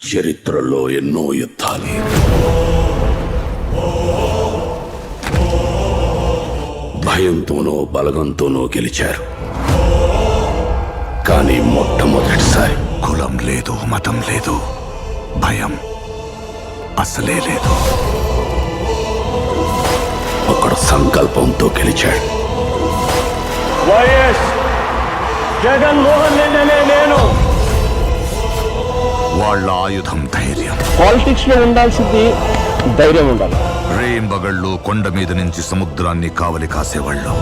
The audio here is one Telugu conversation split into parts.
చరిత్రలో ఎన్నో యుద్ధాలు భయంతోనో బలగంతోనో గెలిచారు. కానీ మొట్టమొదటిసారి కులం లేదు, మతం లేదు, భయం అసలే లేదు. ఒకడు సంకల్పంతో గెలిచాడు. వైఎస్ జగన్మోహన్ రెడ్డి నేను. వాళ్ళ ఆయుధం ధైర్యం. పాలిటిక్స్ లో ఉండాల్సింది ధైర్యం ఉండాలి. రేంబగళ్ళు కొండ మీద నుంచి సముద్రాన్ని కావలి కాసేవాళ్ళు.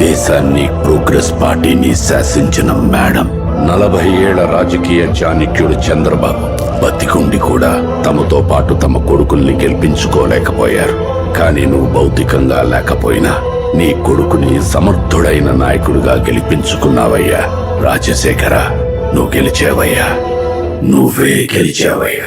దేశాన్ని ప్రోగ్రెస్ పార్టీని శాసించిన మేడం, 40 ఏళ్ల రాజకీయ చాణక్యుడు చంద్రబాబు బతికుండి కూడా తమతో పాటు తమ కొడుకుల్ని గెలిపించుకోలేకపోయారు. కానీ నువ్వు భౌతికంగా లేకపోయినా నీ కొడుకుని సమర్థుడైన నాయకుడిగా గెలిపించుకున్నావయ్యా. రాజశేఖర, నువ్వు గెలిచావయ్యా, నువ్వే గెలిచావయ్యా.